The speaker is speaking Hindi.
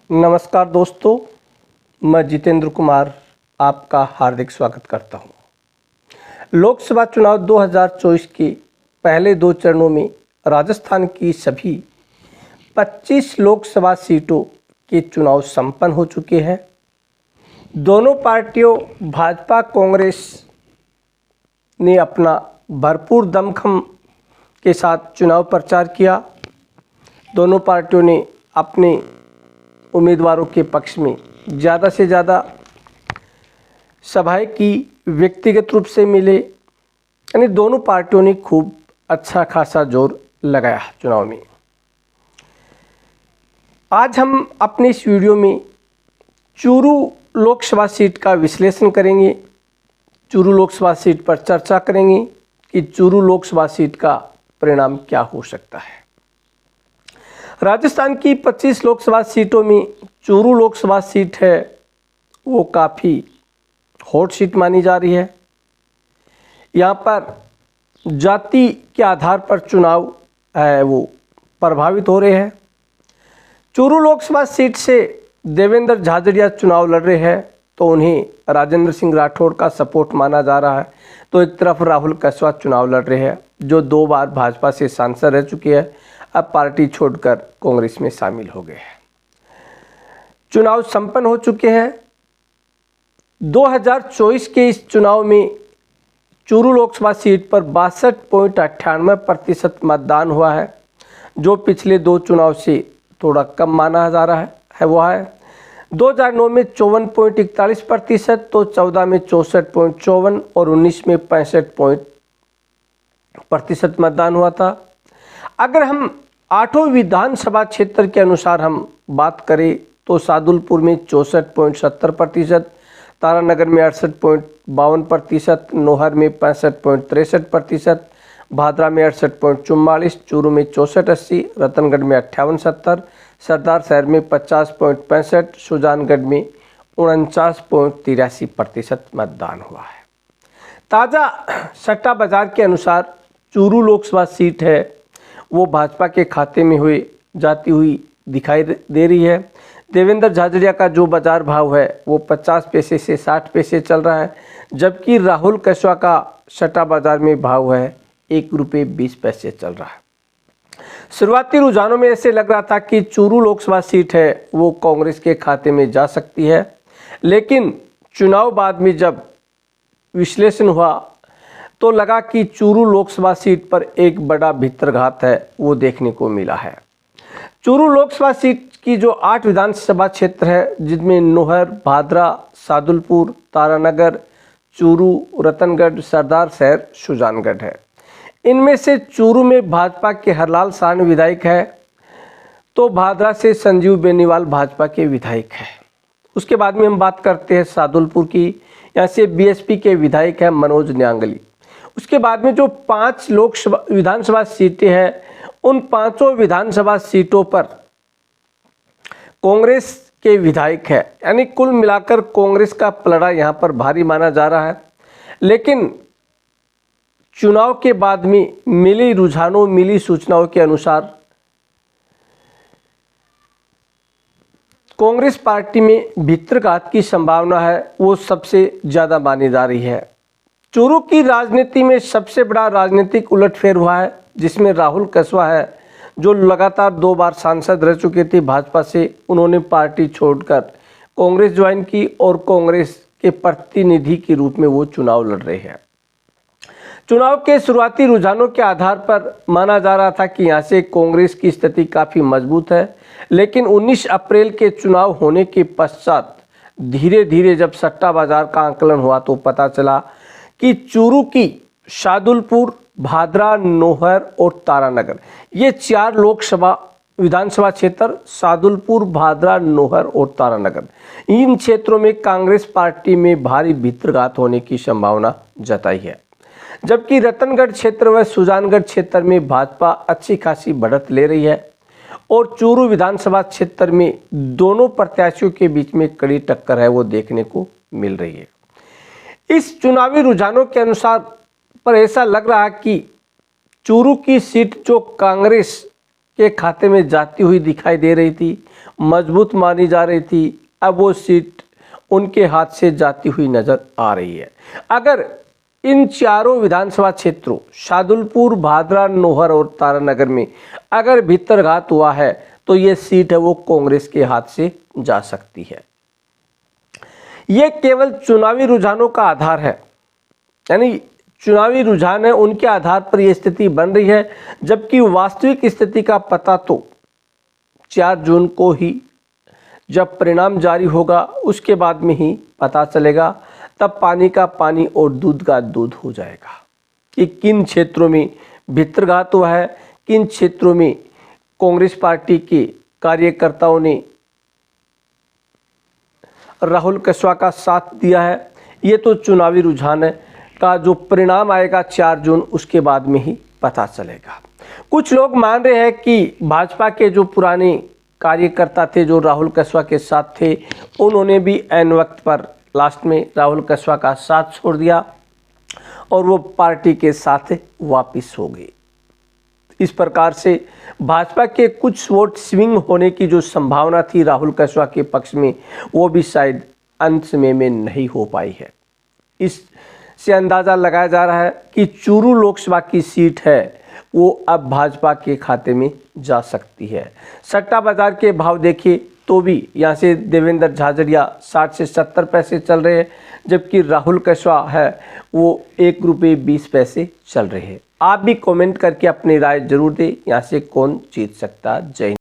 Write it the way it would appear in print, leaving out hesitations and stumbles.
नमस्कार दोस्तों, मैं जितेंद्र कुमार आपका हार्दिक स्वागत करता हूं। लोकसभा चुनाव 2024 के पहले दो चरणों में राजस्थान की सभी 25 लोकसभा सीटों के चुनाव संपन्न हो चुके हैं। दोनों पार्टियों भाजपा कांग्रेस ने अपना भरपूर दमखम के साथ चुनाव प्रचार किया। दोनों पार्टियों ने अपने उम्मीदवारों के पक्ष में ज़्यादा से ज़्यादा सभाएं की, व्यक्तिगत रूप से मिले, यानी दोनों पार्टियों ने खूब अच्छा खासा जोर लगाया चुनाव में। आज हम अपने इस वीडियो में चूरू लोकसभा सीट का विश्लेषण करेंगे। चूरू लोकसभा सीट पर चर्चा करेंगे कि चूरू लोकसभा सीट का परिणाम क्या हो सकता है। राजस्थान की 25 लोकसभा सीटों में चूरू लोकसभा सीट है वो काफ़ी हॉट सीट मानी जा रही है। यहाँ पर जाति के आधार पर चुनाव है वो प्रभावित हो रहे हैं। चूरू लोकसभा सीट से देवेंद्र झाझड़िया चुनाव लड़ रहे हैं तो उन्हें राजेंद्र सिंह राठौड़ का सपोर्ट माना जा रहा है। तो एक तरफ राहुल कस्वा चुनाव लड़ रहे हैं जो 2 बार भाजपा से सांसद रह चुके हैं, अब पार्टी छोड़कर कांग्रेस में शामिल हो गए हैं। चुनाव संपन्न हो चुके हैं। 2024 के इस चुनाव में चूरू लोकसभा सीट पर 62.98% मतदान हुआ है, जो पिछले 2 चुनाव से थोड़ा कम माना जा रहा है। वो है 2009 में 54.41%, तो 14 में 64.54% और 19 में 65% मतदान हुआ था। अगर हम 8 विधानसभा क्षेत्र के अनुसार हम बात करें तो सादुलपुर में 64.70%, तारानगर में 68.52%, नोहर में 65.63%, भादरा में 68.44%, चूरू में 64.80%, रतनगढ़ में 58.70%, सरदार शहर में 50.65%, सुजानगढ़ में 49.83% मतदान हुआ है। ताज़ा सट्टा बाजार के अनुसार चूरू लोकसभा सीट है वो भाजपा के खाते में जाती हुई दिखाई दे रही है। देवेंद्र झाझड़िया का जो बाजार भाव है वो 50 पैसे से 60 पैसे चल रहा है, जबकि राहुल कस्वा का सट्टा बाजार में भाव है ₹1.20 चल रहा है। शुरुआती रुझानों में ऐसे लग रहा था कि चूरू लोकसभा सीट है वो कांग्रेस के खाते में जा सकती है, लेकिन चुनाव बाद में जब विश्लेषण हुआ तो लगा कि चूरू लोकसभा सीट पर एक बड़ा भितरघात है वो देखने को मिला है। चूरू लोकसभा सीट की जो 8 विधानसभा क्षेत्र है, जिनमें नोहर, भादरा, सादुलपुर, तारानगर, चूरू, रतनगढ़, सरदार शहर, सुजानगढ़ है। इनमें से चूरू में भाजपा के हरलाल साहनी विधायक है, तो भादरा से संजीव बेनीवाल भाजपा के विधायक है। उसके बाद में हम बात करते हैं सादुलपुर की, यहाँ से बीएसपी के विधायक है मनोज न्यांगली। उसके बाद में जो 5 लोकसभा विधानसभा सीटें हैं, उन 5 विधानसभा सीटों पर कांग्रेस के विधायक है, यानी कुल मिलाकर कांग्रेस का पलड़ा यहाँ पर भारी माना जा रहा है। लेकिन चुनाव के बाद में मिली सूचनाओं के अनुसार कांग्रेस पार्टी में भितरघात की संभावना है वो सबसे ज़्यादा मानी जा रही है। चूरू की राजनीति में सबसे बड़ा राजनीतिक उलटफेर हुआ है, जिसमें राहुल कस्वा है जो लगातार 2 बार सांसद रह चुके थे भाजपा से। उन्होंने पार्टी छोड़कर कांग्रेस ज्वाइन की और कांग्रेस के प्रतिनिधि के रूप में वो चुनाव लड़ रहे हैं। चुनाव के शुरुआती रुझानों के आधार पर माना जा रहा था कि यहाँ से कांग्रेस की स्थिति काफ़ी मजबूत है, लेकिन 19 अप्रैल के चुनाव होने के पश्चात धीरे धीरे जब सट्टा बाजार का आंकलन हुआ तो पता चला कि चूरू की सादुलपुर, भादरा, नोहर और तारानगर, ये 4 लोकसभा विधानसभा क्षेत्र, सादुलपुर, भादरा, नोहर और तारानगर, इन क्षेत्रों में कांग्रेस पार्टी में भारी भितरघात होने की संभावना जताई है। जबकि रतनगढ़ क्षेत्र व सुजानगढ़ क्षेत्र में भाजपा अच्छी खासी बढ़त ले रही है और चूरू विधानसभा क्षेत्र में दोनों प्रत्याशियों के बीच में कड़ी टक्कर है वो देखने को मिल रही है। इस चुनावी रुझानों के अनुसार पर ऐसा लग रहा है कि चूरू की सीट जो कांग्रेस के खाते में जाती हुई दिखाई दे रही थी, मजबूत मानी जा रही थी। अब वो सीट उनके हाथ से जाती हुई नजर आ रही है। अगर इन चारों विधानसभा क्षेत्रों शादुलपुर, भादरा, नोहर और तारानगर में अगर भितरघात हुआ है तो ये सीट है वो कांग्रेस के हाथ से जा सकती है। ये केवल चुनावी रुझानों का आधार है, यानी चुनावी रुझान है, उनके आधार पर यह स्थिति बन रही है, जबकि वास्तविक स्थिति का पता तो 4 जून को ही जब परिणाम जारी होगा उसके बाद में ही पता चलेगा। तब पानी का पानी और दूध का दूध हो जाएगा कि किन क्षेत्रों में भितरघात हुआ है, किन क्षेत्रों में कांग्रेस पार्टी के कार्यकर्ताओं ने राहुल कस्वा का साथ दिया है। ये तो चुनावी रुझान है का जो परिणाम आएगा 4 जून उसके बाद में ही पता चलेगा। कुछ लोग मान रहे हैं कि भाजपा के जो पुराने कार्यकर्ता थे जो राहुल कस्वा के साथ थे, उन्होंने भी ऐन वक्त पर लास्ट में राहुल कस्वा का साथ छोड़ दिया और वो पार्टी के साथ वापिस हो गए। इस प्रकार से भाजपा के कुछ वोट स्विंग होने की जो संभावना थी राहुल कस्वा के पक्ष में, वो भी शायद अंत समय में नहीं हो पाई है। इससे अंदाज़ा लगाया जा रहा है कि चूरू लोकसभा की सीट है वो अब भाजपा के खाते में जा सकती है। सट्टा बाजार के भाव देखिए तो भी यहाँ से देवेंद्र झाझड़िया 60 से 70 पैसे चल रहे हैं, जबकि राहुल कस्वा है वो 1 रुपये 20 पैसे चल रहे हैं। आप भी कमेंट करके अपनी राय जरूर दें, यहाँ से कौन जीत सकता। जय हिंद।